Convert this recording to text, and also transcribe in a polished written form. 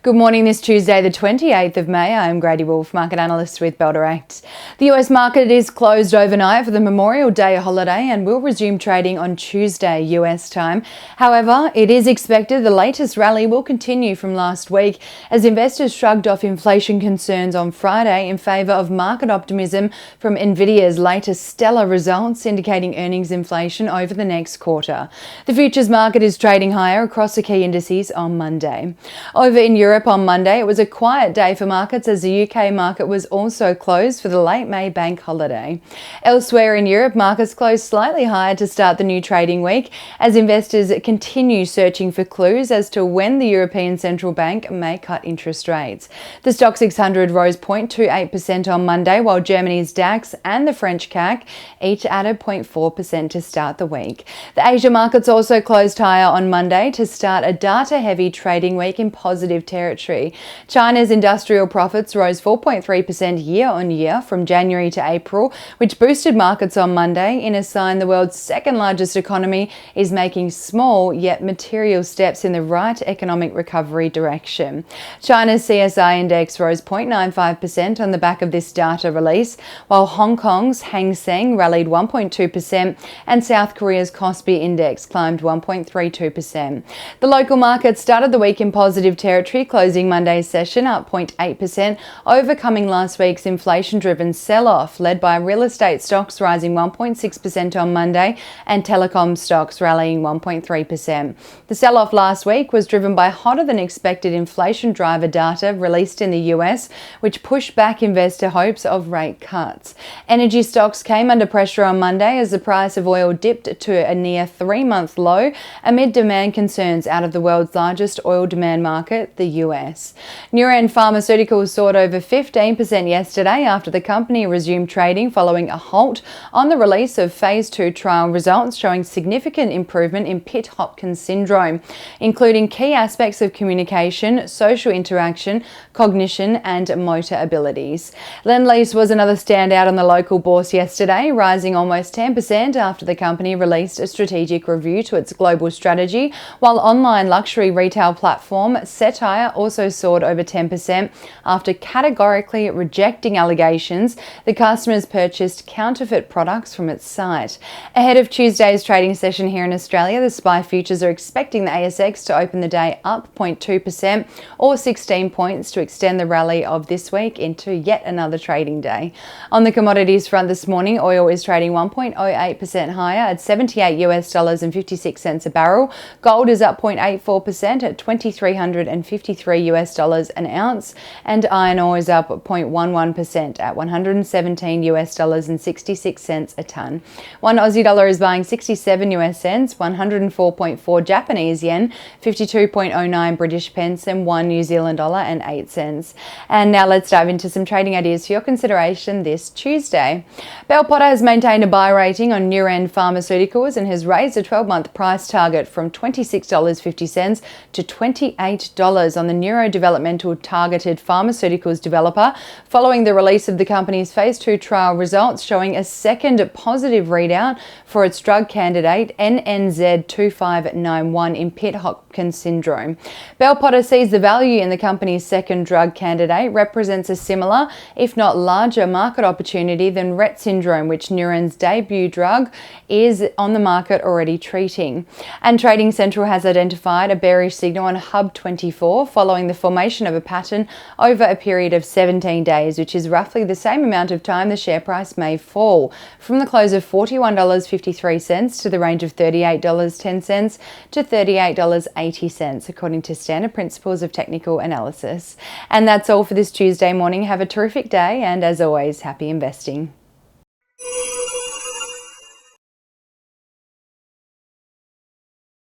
Good morning this Tuesday, the 28th of May. I'm Grady Wolf, market analyst with Bell Direct. The US market is closed overnight for the Memorial Day holiday and will resume trading on Tuesday US time. However, it is expected the latest rally will continue from last week as investors shrugged off inflation concerns on Friday in favour of market optimism from Nvidia's latest stellar results indicating earnings inflation over the next quarter. The futures market is trading higher across the key indices on Monday. Over in Europe on Monday, it was a quiet day for markets as the UK market was also closed for the late May bank holiday. Elsewhere in Europe, markets closed slightly higher to start the new trading week as investors continue searching for clues as to when the European Central Bank may cut interest rates. The Stock 600 rose 0.28% on Monday, while Germany's DAX and the French CAC each added 0.4% to start the week. The Asia markets also closed higher on Monday to start a data-heavy trading week in positive territory. China's industrial profits rose 4.3% year-on-year from January to April, which boosted markets on Monday in a sign the world's second largest economy is making small yet material steps in the right economic recovery direction. China's CSI index rose 0.95% on the back of this data release, while Hong Kong's Hang Seng rallied 1.2% and South Korea's Kospi index climbed 1.32%. The local market started the week in positive territory, closing Monday's session up 0.8%, overcoming last week's inflation-driven sell-off, led by real estate stocks rising 1.6% on Monday and telecom stocks rallying 1.3%. The sell-off last week was driven by hotter-than-expected inflation driver data released in the US, which pushed back investor hopes of rate cuts. Energy stocks came under pressure on Monday as the price of oil dipped to a near three-month low amid demand concerns out of the world's largest oil demand market, the US. Neuren Pharmaceuticals soared over 15% yesterday after the company resumed trading following a halt on the release of phase 2 trial results showing significant improvement in Pitt-Hopkins syndrome, including key aspects of communication, social interaction, cognition and motor abilities. Lendlease was another standout on the local bourse yesterday, rising almost 10% after the company released a strategic review to its global strategy, while online luxury retail platform Setire also soared over 10% after categorically rejecting allegations the customers purchased counterfeit products from its site. Ahead of Tuesday's trading session here in Australia, the SPI futures are expecting the ASX to open the day up 0.2% or 16 points to extend the rally of this week into yet another trading day. On the commodities front this morning, oil is trading 1.08% higher at $78.56 a barrel. Gold is up 0.84% at $2,353 an ounce, and iron ore is up 0.11% at $117.66 a tonne. One Aussie dollar is buying 67 US cents, 104.4 Japanese yen, 52.09 British pence, and 1 New Zealand dollar and 8 cents. And now let's dive into some trading ideas for your consideration this Tuesday. Bell Potter has maintained a buy rating on Neuren Pharmaceuticals and has raised a 12-month price target from $26.50 to $28 on the neurodevelopmental targeted pharmaceuticals developer following the release of the company's phase 2 trial results showing a second positive readout for its drug candidate NNZ-2591 in Pitt-Hopkins syndrome. Bell Potter sees the value in the company's second drug candidate represents a similar, if not larger, market opportunity than Rett syndrome, which Neuren's debut drug is on the market already treating. And Trading Central has identified a bearish signal on Hub24 following the formation of a pattern over a period of 17 days, which is roughly the same amount of time the share price may fall, from the close of $41.53 to the range of $38.10 to $38.80, according to standard principles of technical analysis. And that's all for this Tuesday morning. Have a terrific day, and as always, happy investing.